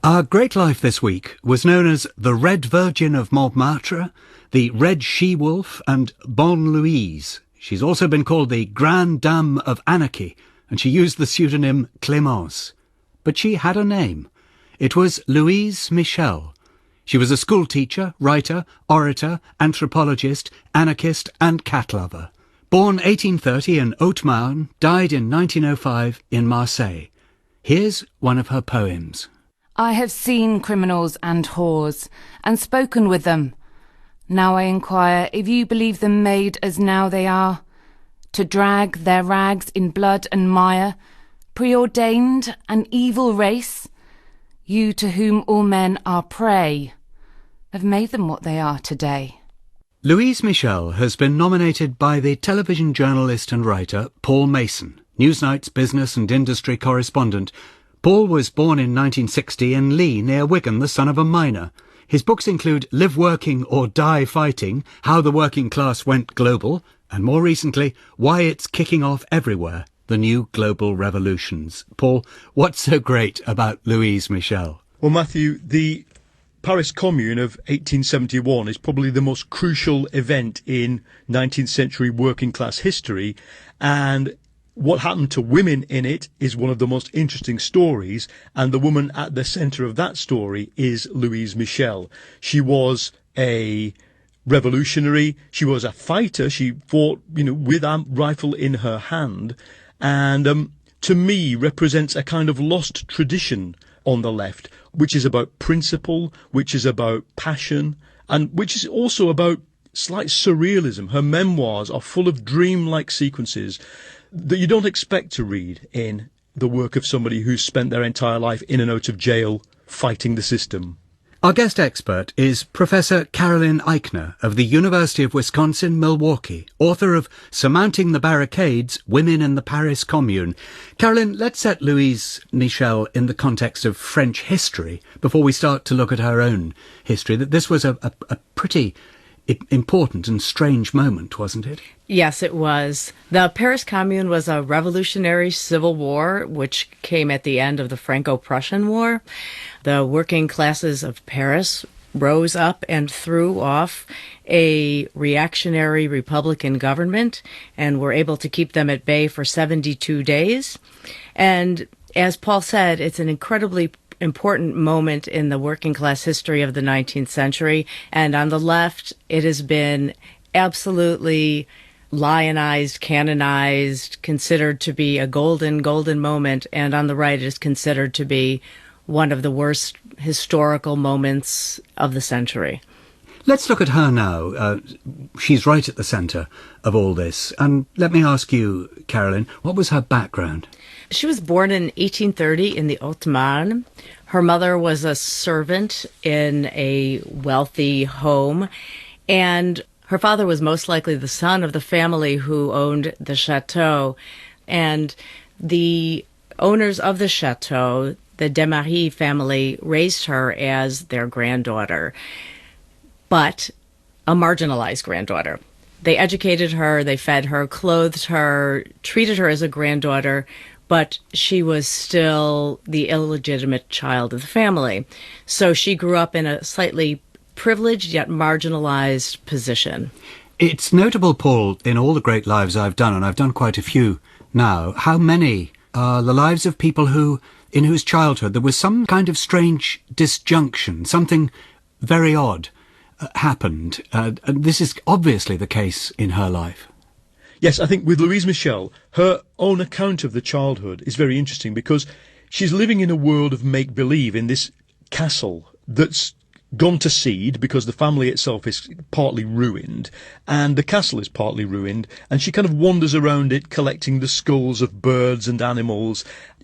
Our great life this week was known as the Red Virgin of Montmartre, the Red She-Wolf, and Bonne Louise. She's also been called the Grande Dame of Anarchy, and she used the pseudonym Clémence. But she had a name. It was Louise Michel. She was a school teacher, writer, orator, anthropologist, anarchist, and cat lover. Born 1830 in Haute-Marne, died in 1905 in Marseille. Here's one of her poems. I have seen criminals and whores, and spoken with them. Now I inquire if you believe them made as now they are, to drag their rags in blood and mire, preordained an evil race. You to whom all men are prey, have made them what they are today. Louise Michel has been nominated by the television journalist and writer Paul Mason, Newsnight's business and industry correspondent. Paul was born in 1960 in Lee, near Wigan, the son of a miner. His books include Live Working or Die Fighting, How the Working Class Went Global, and more recently, Why It's Kicking Off Everywhere, The New Global Revolutions. Paul, what's so great about Louise Michel? Well, Matthew, the Paris Commune of 1871 is probably the most crucial event in 19th century working class history, and what happened to women in it is one of the most interesting stories, and the woman at the centre of that story is Louise Michel. She was a revolutionary, she was a fighter, she fought, with a rifle in her hand, and to me represents a kind of lost tradition on the left, which is about principle, which is about passion, and which is also about slight surrealism. Her memoirs are full of dream-like sequences that you don't expect to read in the work of somebody who's spent their entire life in and out of jail fighting the system. Our guest expert is Professor Carolyn Eichner of the University of Wisconsin-Milwaukee, author of Surmounting the Barricades, Women in the Paris Commune. Carolyn, let's set Louise Michel in the context of French history before we start to look at her own history. That this was a pretty important and strange moment, wasn't it? Yes, it was. The Paris Commune was a revolutionary civil war which came at the end of the Franco-Prussian War. The working classes of Paris rose up and threw off a reactionary Republican government and were able to keep them at bay for 72 days. And as Paul said, it's an incredibly important moment in the working class history of the 19th century. And on the left, it has been absolutely lionized, canonized, considered to be a golden moment. And on the right, it is considered to be one of the worst historical moments of the century. Let's look at her now. She's right at the centre of all this. And let me ask you, Carolyn, what was her background? She was born in 1830 in the Haute-Marne. Her mother was a servant in a wealthy home, and her father was most likely the son of the family who owned the chateau. And the owners of the chateau, the Desmarais family, raised her as their granddaughter, but a marginalized granddaughter. They educated her, they fed her, clothed her, treated her as a granddaughter, but she was still the illegitimate child of the family. So she grew up in a slightly privileged yet marginalized position. It's notable, Paul, in all the great lives I've done, and I've done quite a few now, how many are the lives of people in whose childhood there was some kind of strange disjunction, something very odd happened. And this is obviously the case in her life. Yes, I think with Louise Michel, her own account of the childhood is very interesting because she's living in a world of make-believe in this castle that's gone to seed because the family itself is partly ruined and the castle is partly ruined, and she kind of wanders around it collecting the skulls of birds and animals.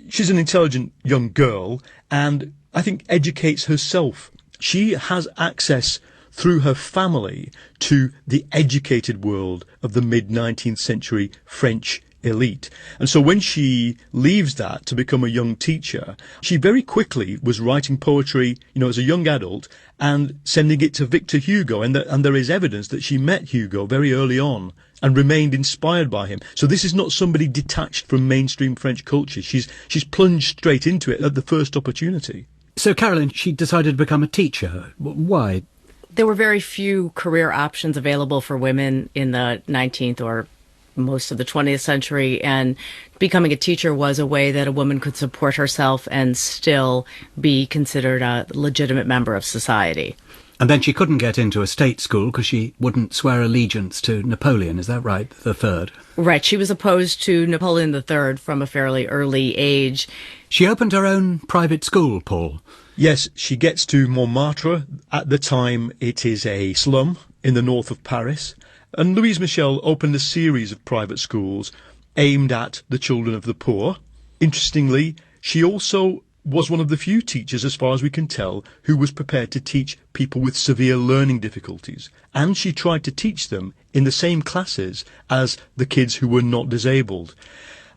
She's an intelligent young girl and I think educates herself. She has access through her family to the educated world of the mid-19th century French elite. And so when she leaves that to become a young teacher, she very quickly was writing poetry, as a young adult and sending it to Victor Hugo. And there is evidence that she met Hugo very early on and remained inspired by him. So this is not somebody detached from mainstream French culture. She's plunged straight into it at the first opportunity. So, Carolyn, she decided to become a teacher. Why? There were very few career options available for women in the 19th or most of the 20th century, and becoming a teacher was a way that a woman could support herself and still be considered a legitimate member of society. And then she couldn't get into a state school because she wouldn't swear allegiance to Napoleon, is that right, the third? Right, she was opposed to Napoleon III from a fairly early age. She opened her own private school, Paul. Yes, she gets to Montmartre. At the time, it is a slum in the north of Paris. And Louise Michel opened a series of private schools aimed at the children of the poor. Interestingly, she also was one of the few teachers, as far as we can tell, who was prepared to teach people with severe learning difficulties. And she tried to teach them in the same classes as the kids who were not disabled.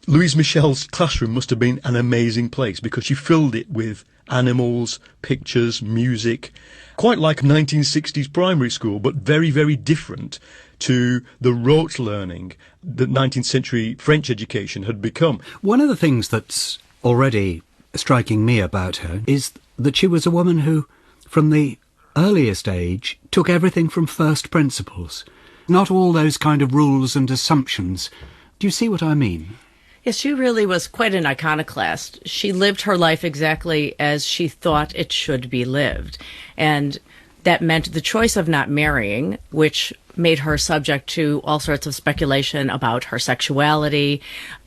Louise Michel's classroom must have been an amazing place because she filled it with animals, pictures, music, quite like a 1960s primary school, but very, very different to the rote learning that 19th century French education had become. One of the things that's already striking me about her is that she was a woman who, from the earliest age, took everything from first principles. Not all those kind of rules and assumptions. Do you see what I mean? Yes, she really was quite an iconoclast. She lived her life exactly as she thought it should be lived. And that meant the choice of not marrying, which made her subject to all sorts of speculation about her sexuality.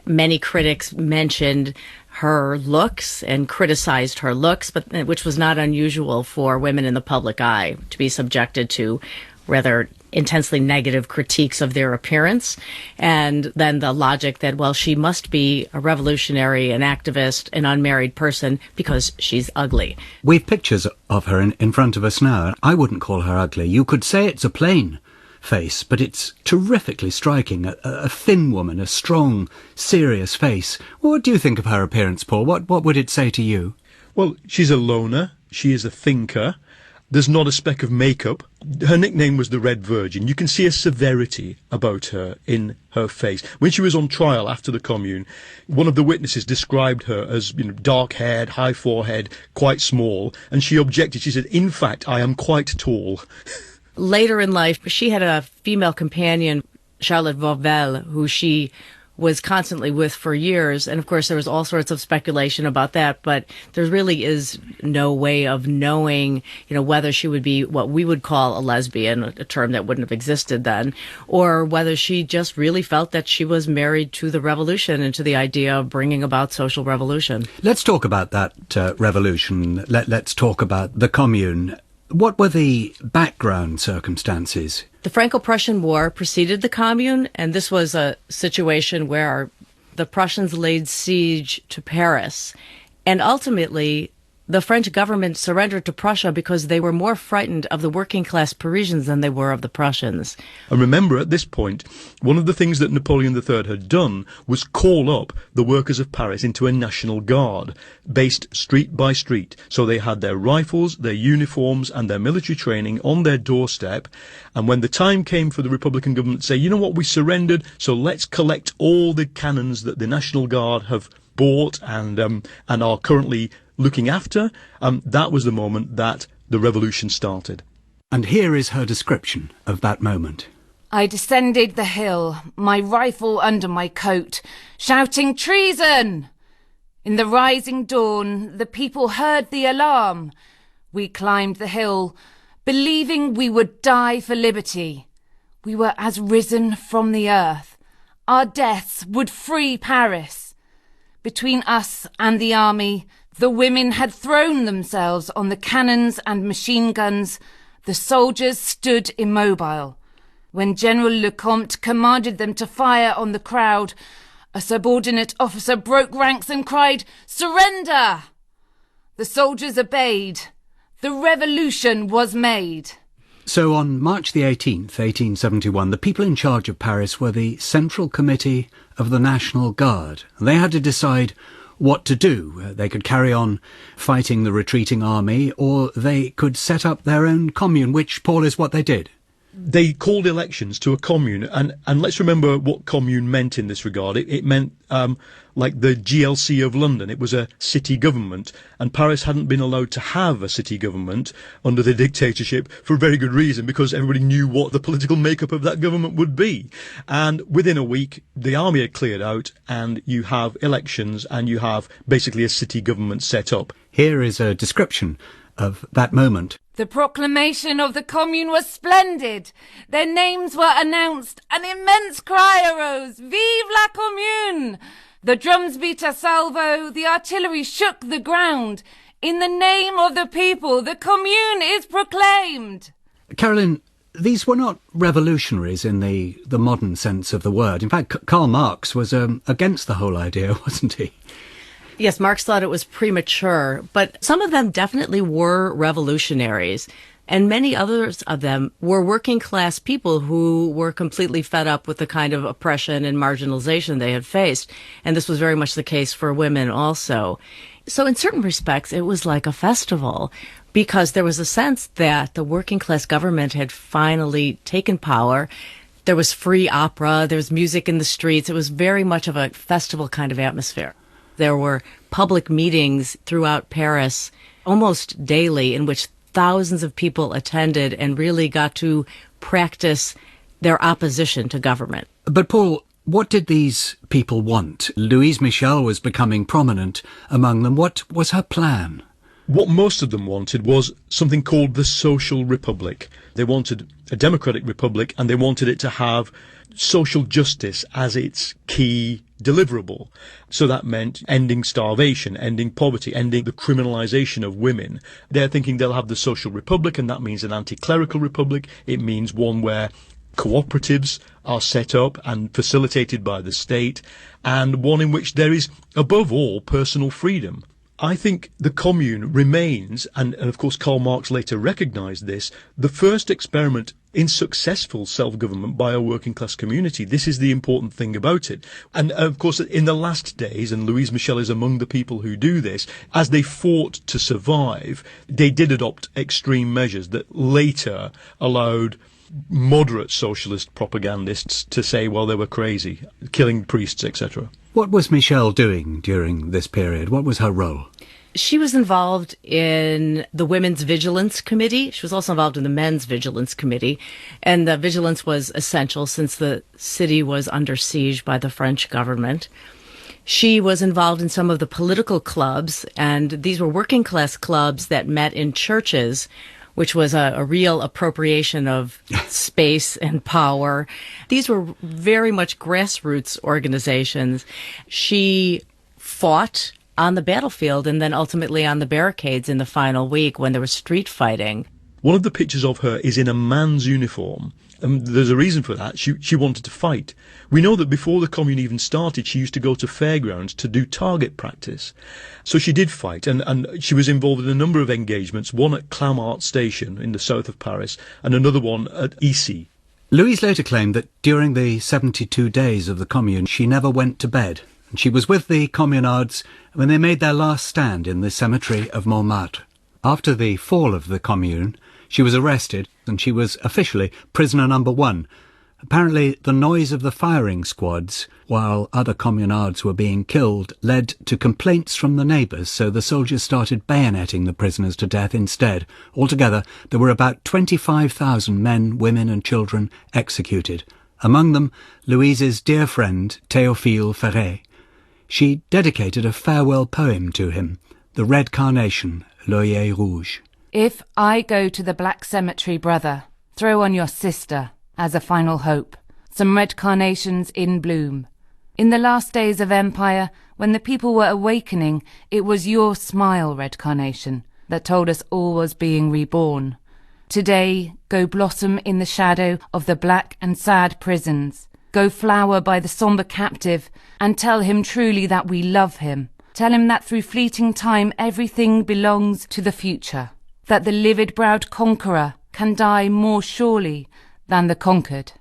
Many critics mentioned her looks and criticized her looks, but which was not unusual for women in the public eye to be subjected to rather intensely negative critiques of their appearance. And then the logic that, well, she must be a revolutionary, an activist, an unmarried person because she's ugly. We've pictures of her in front of us now. I wouldn't call her ugly. You could say it's a plain face, but it's terrifically striking. A thin woman, a strong, serious face. What do you think of her appearance, Paul? What would it say to you? Well, she's a loner. She is a thinker. There's not a speck of makeup. Her nickname was the Red Virgin. You can see a severity about her in her face. When she was on trial after the Commune, one of the witnesses described her as, dark-haired, high forehead, quite small, and she objected. She said, "In fact, I am quite tall." Later in life, she had a female companion, Charlotte Vauvel, who she was constantly with for years. And of course, there was all sorts of speculation about that, but there really is no way of knowing, whether she would be what we would call a lesbian, a term that wouldn't have existed then, or whether she just really felt that she was married to the revolution and to the idea of bringing about social revolution. Let's talk about that revolution. Let's talk about the Commune. What were the background circumstances? The Franco-Prussian War preceded the Commune, and this was a situation where the Prussians laid siege to Paris. And ultimately, the French government surrendered to Prussia because they were more frightened of the working-class Parisians than they were of the Prussians. And remember, at this point, one of the things that Napoleon III had done was call up the workers of Paris into a national guard, based street by street. So they had their rifles, their uniforms, and their military training on their doorstep. And when the time came for the Republican government to say, you know what, we surrendered, so let's collect all the cannons that the National Guard have bought and are currently looking after, that was the moment that the revolution started. And here is her description of that moment. I descended the hill, my rifle under my coat, shouting treason! In the rising dawn, the people heard the alarm. We climbed the hill, believing we would die for liberty. We were as risen from the earth. Our deaths would free Paris. Between us and the army, the women had thrown themselves on the cannons and machine guns. The soldiers stood immobile. When General Lecomte commanded them to fire on the crowd, a subordinate officer broke ranks and cried, "Surrender!" The soldiers obeyed. The revolution was made. So on March the 18th, 1871, the people in charge of Paris were the Central Committee of the National Guard. They had to decide what to do. They could carry on fighting the retreating army, or they could set up their own commune, which, Paul, is what they did. they called elections to a commune, and let's remember what commune meant in this regard. It meant like the GLC of London. It was a city government, and Paris hadn't been allowed to have a city government under the dictatorship for a very good reason, because everybody knew what the political makeup of that government would be. And within a week, the army had cleared out, and you have elections, and you have basically a city government set up. Here is a description of that moment. The proclamation of the Commune was splendid. Their names were announced. An immense cry arose. Vive la Commune! The drums beat a salvo. The artillery shook the ground. In the name of the people, the Commune is proclaimed. Carolyn, these were not revolutionaries in the modern sense of the word. In fact, Karl Marx was against the whole idea, wasn't he? Yes, Marx thought it was premature, but some of them definitely were revolutionaries, and many others of them were working class people who were completely fed up with the kind of oppression and marginalization they had faced, and this was very much the case for women also. So in certain respects, it was like a festival, because there was a sense that the working class government had finally taken power. There was free opera, there was music in the streets. It was very much of a festival kind of atmosphere. There were public meetings throughout Paris almost daily in which thousands of people attended and really got to practice their opposition to government. But Paul, what did these people want? Louise Michel was becoming prominent among them. What was her plan? What most of them wanted was something called the Social Republic. They wanted a democratic republic, and they wanted it to have social justice as its key deliverable. So that meant ending starvation, ending poverty, ending the criminalization of women. They're thinking they'll have the Social Republic, and that means an anti-clerical republic. It means one where cooperatives are set up and facilitated by the state, and one in which there is, above all, personal freedom. I think the Commune remains, and of course Karl Marx later recognised this, the first experiment in successful self-government by a working class community. This is the important thing about it. And of course in the last days, and Louise Michel is among the people who do this, as they fought to survive, they did adopt extreme measures that later allowed moderate socialist propagandists to say, well, they were crazy, killing priests, etc. What was Michel doing during this period? What was her role? She was involved in the Women's Vigilance Committee. She was also involved in the Men's Vigilance Committee. And the vigilance was essential since the city was under siege by the French government. She was involved in some of the political clubs, and these were working class clubs that met in churches, which was a real appropriation of space and power. These were very much grassroots organizations. She fought on the battlefield and then ultimately on the barricades in the final week when there was street fighting. One of the pictures of her is in a man's uniform. There's a reason for that. She wanted to fight. We know that before the Commune even started, she used to go to fairgrounds to do target practice. So she did fight, and she was involved in a number of engagements, one at Clamart Station in the south of Paris, and another one at Issy. Louise later claimed that during the 72 days of the Commune, she never went to bed. And she was with the communards when they made their last stand in the cemetery of Montmartre. After the fall of the Commune, she was arrested, and she was officially prisoner number 1. Apparently, the noise of the firing squads, while other communards were being killed, led to complaints from the neighbours, so the soldiers started bayoneting the prisoners to death instead. Altogether, there were about 25,000 men, women and children executed. Among them, Louise's dear friend, Théophile Ferret. She dedicated a farewell poem to him, The Red Carnation, L'Œillet Rouge. If I go to the Black Cemetery, brother, throw on your sister, as a final hope, some red carnations in bloom. In the last days of empire, when the people were awakening, it was your smile, red carnation, that told us all was being reborn. Today, go blossom in the shadow of the black and sad prisons. Go flower by the sombre captive, and tell him truly that we love him. Tell him that through fleeting time everything belongs to the future. That the livid-browed conqueror can die more surely than the conquered.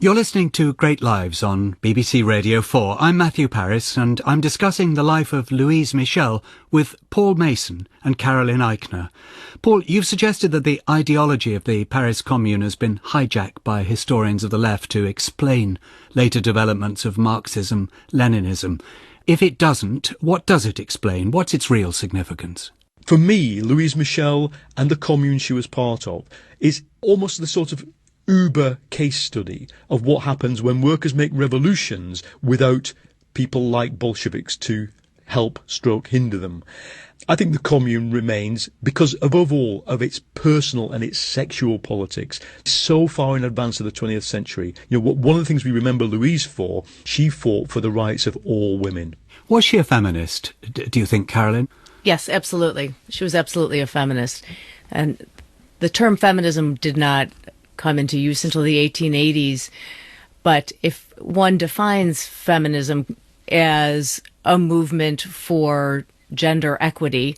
You're listening to Great Lives on BBC Radio 4. I'm Matthew Parris, and I'm discussing the life of Louise Michel with Paul Mason and Carolyn Eichner. Paul, you've suggested that the ideology of the Paris Commune has been hijacked by historians of the left to explain later developments of Marxism, Leninism. If it doesn't, what does it explain? What's its real significance? For me, Louise Michel and the commune she was part of is almost the sort of uber case study of what happens when workers make revolutions without people like Bolsheviks to hinder them. I think the commune remains, because above all of its personal and its sexual politics, so far in advance of the 20th century. One of the things we remember Louise for, she fought for the rights of all women. Was she a feminist, do you think, Carolyn? Yes, absolutely. She was absolutely a feminist. And the term feminism did not come into use until the 1880s. But if one defines feminism as a movement for gender equity,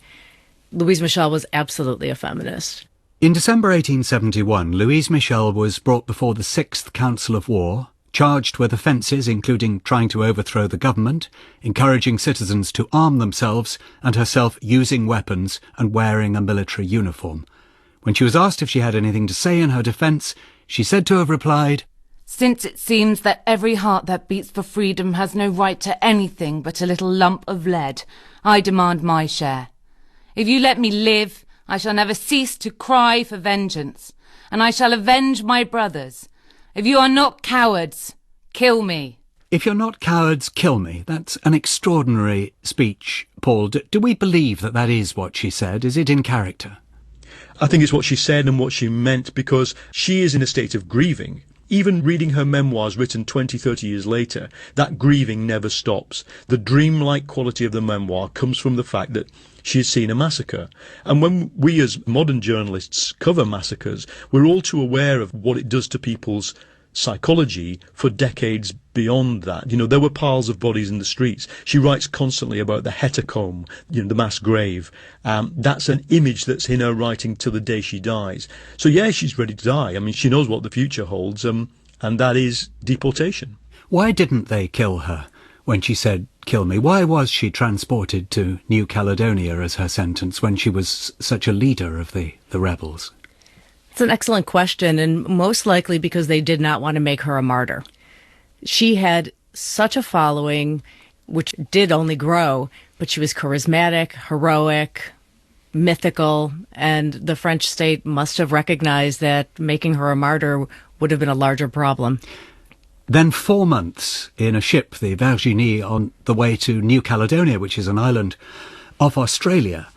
Louise Michel was absolutely a feminist. In December 1871, Louise Michel was brought before the Sixth Council of War, charged with offences including trying to overthrow the government, encouraging citizens to arm themselves, and herself using weapons and wearing a military uniform. When she was asked if she had anything to say in her defence, she said to have replied, "Since it seems that every heart that beats for freedom has no right to anything but a little lump of lead, I demand my share. If you let me live, I shall never cease to cry for vengeance, and I shall avenge my brothers. If you are not cowards, kill me." If you're not cowards, kill me. That's an extraordinary speech, Paul. Do we believe that that is what she said? Is it in character? I think it's what she said and what she meant, because she is in a state of grieving. Even reading her memoirs written 20, 30 years later, that grieving never stops. The dreamlike quality of the memoir comes from the fact that she has seen a massacre. And when we as modern journalists cover massacres, we're all too aware of what it does to people's psychology for decades beyond that. There were piles of bodies in the streets. She writes constantly about the hecatomb, the mass grave. That's an image that's in her writing till the day she dies. So yeah, she's ready to die. I mean, she knows what the future holds, and that is deportation. Why didn't they kill her when she said, "Kill me"? Why was she transported to New Caledonia as her sentence when she was such a leader of the rebels? It's an excellent question, and most likely because they did not want to make her a martyr. She had such a following, which did only grow, but she was charismatic, heroic, mythical, and the French state must have recognized that making her a martyr would have been a larger problem. Then 4 months in a ship, the Virginie, on the way to New Caledonia, which is an island off Australia.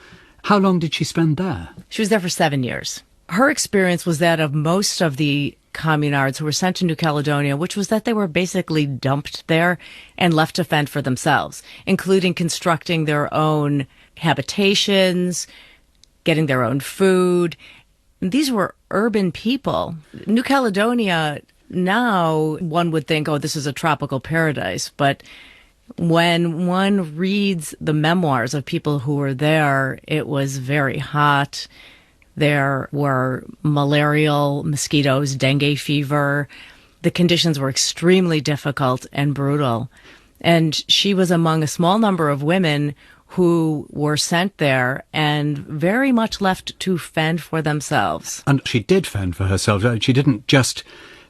How long did she spend there? She was there for 7 years. Her experience was that of most of the communards who were sent to New Caledonia, which was that they were basically dumped there and left to fend for themselves, including constructing their own habitations, getting their own food. These were urban people. New Caledonia, now one would think, oh, this is a tropical paradise. But when one reads the memoirs of people who were there, it was very hot. There were malarial mosquitoes, dengue fever. The conditions were extremely difficult and brutal. And she was among a small number of women who were sent there and very much left to fend for themselves. And she did fend for herself. She didn't just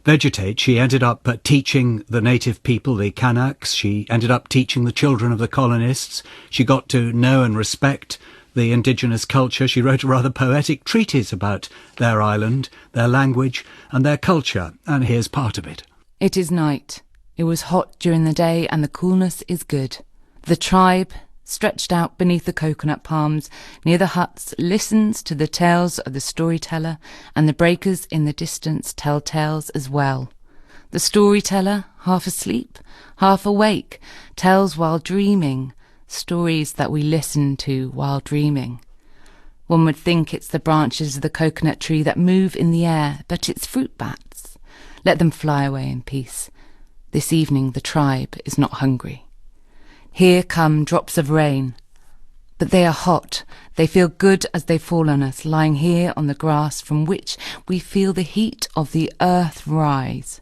vegetate. She ended up teaching the native people, the Kanaks. She ended up teaching the children of the colonists. She got to know and respect the indigenous culture. She wrote a rather poetic treatise about their island, their language, and their culture. And here's part of it. It is night. It was hot during the day, and the coolness is good. The tribe, stretched out beneath the coconut palms near the huts, listens to the tales of the storyteller, and the breakers in the distance tell tales as well. The storyteller, half asleep, half awake, tells while dreaming, stories that we listen to while dreaming. One would think it's the branches of the coconut tree that move in the air, but it's fruit bats. Let them fly away in peace. This evening the tribe is not hungry. Here come drops of rain, but they are hot. They feel good as they fall on us, lying here on the grass from which we feel the heat of the earth rise.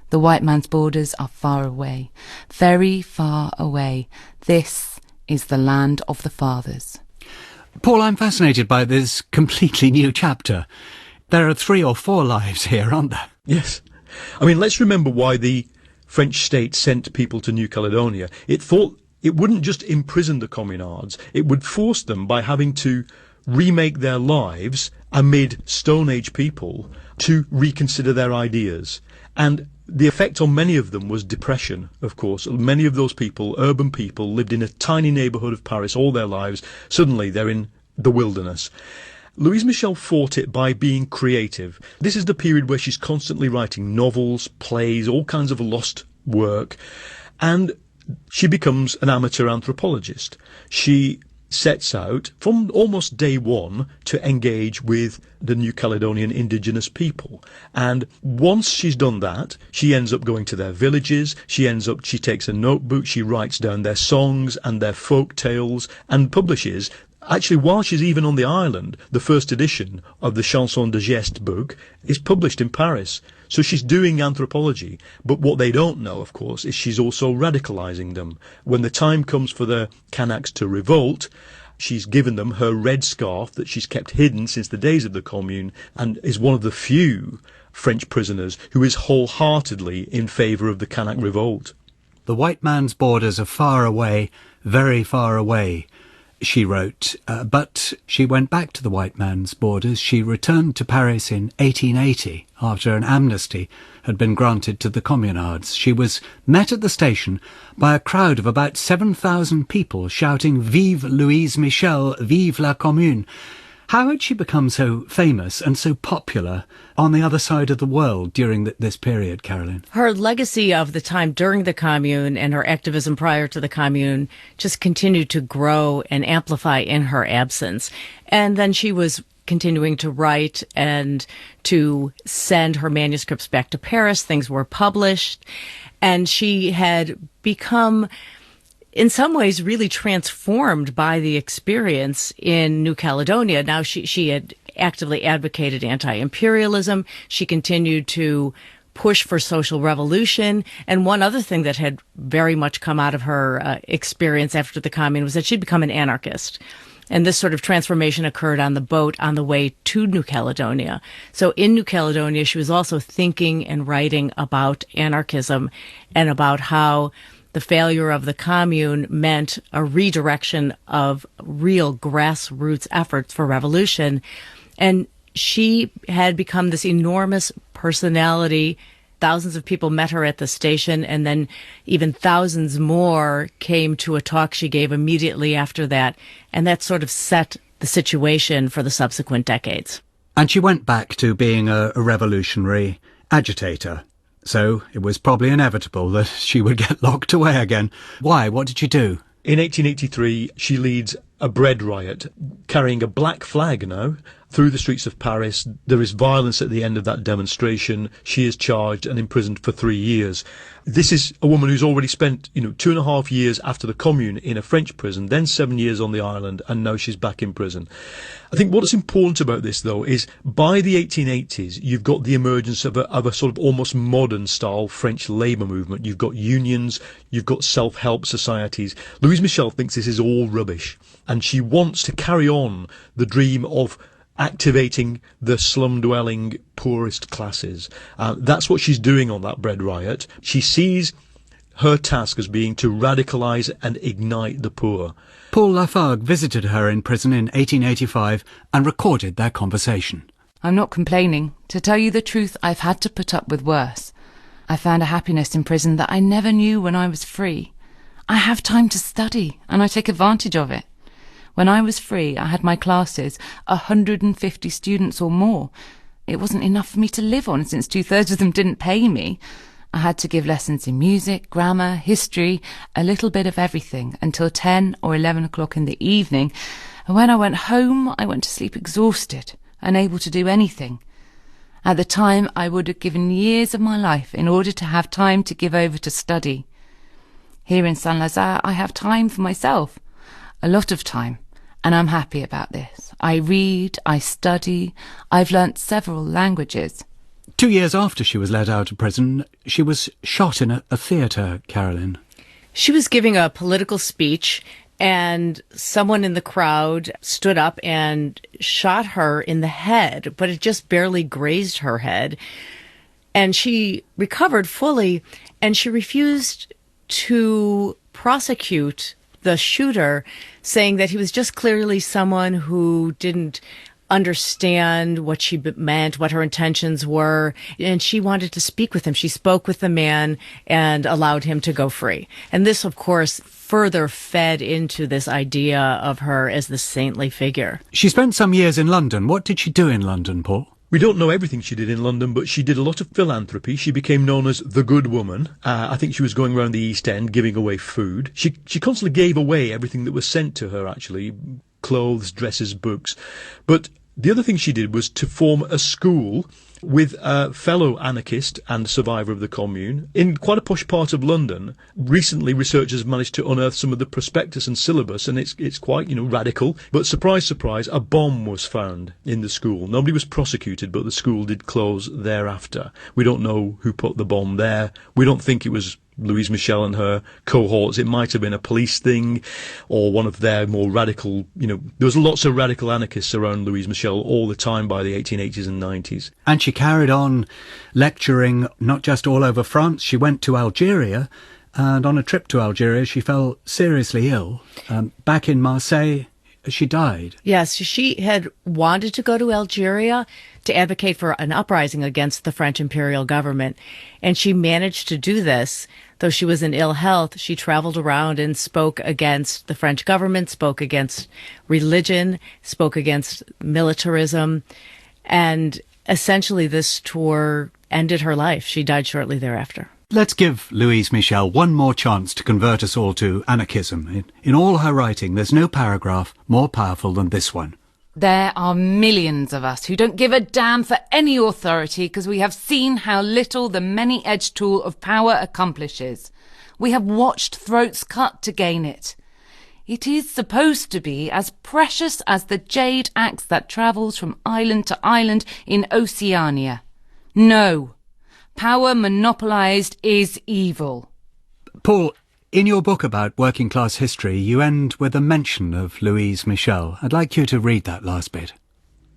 The white man's borders are far away, very far away. This is the land of the fathers. Paul, I'm fascinated by this completely new chapter. There are 3 or 4 lives here, aren't there? Yes. I mean, let's remember why the French state sent people to New Caledonia. It thought it wouldn't just imprison the communards, it would force them by having to remake their lives amid Stone Age people to reconsider their ideas. And the effect on many of them was depression, of course. Many of those people, urban people, lived in a tiny neighbourhood of Paris all their lives. Suddenly they're in the wilderness. Louise Michel fought it by being creative. This is the period where she's constantly writing novels, plays, all kinds of lost work. And she becomes an amateur anthropologist. She sets out from almost day one to engage with the New Caledonian indigenous people. And once she's done that, she ends up going to their villages. She takes a notebook, she writes down their songs and their folk tales and publishes. Actually, while she's even on the island, the first edition of the Chanson de Geste book is published in Paris. So she's doing anthropology, but what they don't know, of course, is she's also radicalizing them. When the time comes for the Kanaks to revolt, she's given them her red scarf that she's kept hidden since the days of the Commune, and is one of the few French prisoners who is wholeheartedly in favour of the Kanak revolt. The white man's borders are far away, very far away, she wrote, but she went back to the white man's borders. She returned to Paris in 1880 after an amnesty had been granted to the communards. She was met at the station by a crowd of about 7,000 people shouting "Vive Louise Michel, vive la Commune." How had she become so famous and so popular on the other side of the world during this period, Carolyn? Her legacy of the time during the Commune and her activism prior to the Commune just continued to grow and amplify in her absence. And then she was continuing to write and to send her manuscripts back to Paris. Things were published, and she had become, in some ways, really transformed by the experience in New Caledonia. Now, she had actively advocated anti-imperialism. She continued to push for social revolution. And one other thing that had very much come out of her experience after the Commune was that she'd become an anarchist. And this sort of transformation occurred on the boat on the way to New Caledonia. So in New Caledonia, she was also thinking and writing about anarchism and about how the failure of the Commune meant a redirection of real grassroots efforts for revolution. And she had become this enormous personality. Thousands of people met her at the station, and then even thousands more came to a talk she gave immediately after that. And that sort of set the situation for the subsequent decades. And she went back to being a revolutionary agitator. So it was probably inevitable that she would get locked away again. Why? What did she do? In 1883, she leads a bread riot, carrying a black flag now, through the streets of Paris. There is violence at the end of that demonstration. She is charged and imprisoned for 3 years. This is a woman who's already spent, 2.5 years after the Commune in a French prison, then 7 years on the island, and now she's back in prison. I think what's important about this, though, is by the 1880s, you've got the emergence of a sort of almost modern style French labour movement. You've got unions, you've got self-help societies. Louise Michel thinks this is all rubbish, and she wants to carry on the dream of activating the slum-dwelling poorest classes. That's what she's doing on that bread riot. She sees her task as being to radicalise and ignite the poor. Paul Lafargue visited her in prison in 1885 and recorded their conversation. I'm not complaining. To tell you the truth, I've had to put up with worse. I found a happiness in prison that I never knew when I was free. I have time to study, and I take advantage of it. When I was free, I had my classes, 150 students or more. It wasn't enough for me to live on, since 2/3 of them didn't pay me. I had to give lessons in music, grammar, history, a little bit of everything, until 10 or 11 o'clock in the evening. And when I went home, I went to sleep exhausted, unable to do anything. At the time, I would have given years of my life in order to have time to give over to study. Here in Saint-Lazare, I have time for myself, a lot of time. And I'm happy about this. I read, I study, I've learnt several languages. 2 years after she was let out of prison, she was shot in a theatre, Carolyn. She was giving a political speech, and someone in the crowd stood up and shot her in the head, but it just barely grazed her head. And she recovered fully, and she refused to prosecute the shooter, saying that he was just clearly someone who didn't understand what she meant, what her intentions were, and she wanted to speak with him. She spoke with the man and allowed him to go free. And this, of course, further fed into this idea of her as the saintly figure. She spent some years in London. What did she do in London, Paul? We don't know everything she did in London, but she did a lot of philanthropy. She became known as the Good Woman. I think she was going around the East End giving away food. She constantly gave away everything that was sent to her, actually, clothes, dresses, books. But the other thing she did was to form a school with a fellow anarchist and survivor of the Commune in quite a posh part of London. Recently, researchers managed to unearth some of the prospectus and syllabus, and it's quite, radical. But surprise, surprise, a bomb was found in the school. Nobody was prosecuted, but the school did close thereafter. We don't know who put the bomb there. We don't think it was Louise Michel and her cohorts. It might have been a police thing or one of their more radical, there was lots of radical anarchists around Louise Michel all the time by the 1880s and 90s. And she carried on lecturing not just all over France. She went to Algeria, and on a trip to Algeria she fell seriously ill. Back in Marseille, she died. Yes, she had wanted to go to Algeria to advocate for an uprising against the French imperial government, and she managed to do this. Though she was in ill health, she traveled around and spoke against the French government, spoke against religion, spoke against militarism, and essentially this tour ended her life. She died shortly thereafter. Let's give Louise Michel one more chance to convert us all to anarchism. In all her writing, there's no paragraph more powerful than this one. There are millions of us who don't give a damn for any authority because we have seen how little the many-edged tool of power accomplishes. We have watched throats cut to gain it. It is supposed to be as precious as the jade axe that travels from island to island in Oceania. No. Power monopolised is evil. Paul, in your book about working class history, you end with a mention of Louise Michel. I'd like you to read that last bit.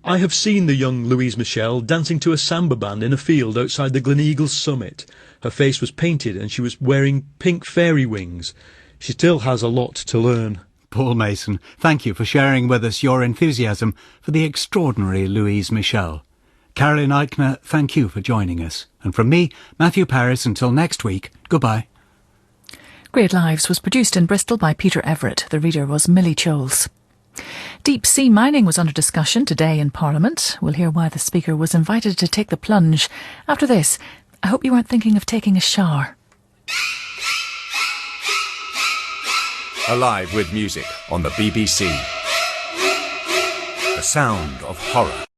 I have seen the young Louise Michel dancing to a samba band in a field outside the Gleneagles summit. Her face was painted and she was wearing pink fairy wings. She still has a lot to learn. Paul Mason, thank you for sharing with us your enthusiasm for the extraordinary Louise Michel. Carolyn Eichner, thank you for joining us. And from me, Matthew Parris, until next week, goodbye. Great Lives was produced in Bristol by Peter Everett. The reader was Millie Choles. Deep sea mining was under discussion today in Parliament. We'll hear why the Speaker was invited to take the plunge. After this, I hope you aren't thinking of taking a shower. Alive with music on the BBC. The sound of horror.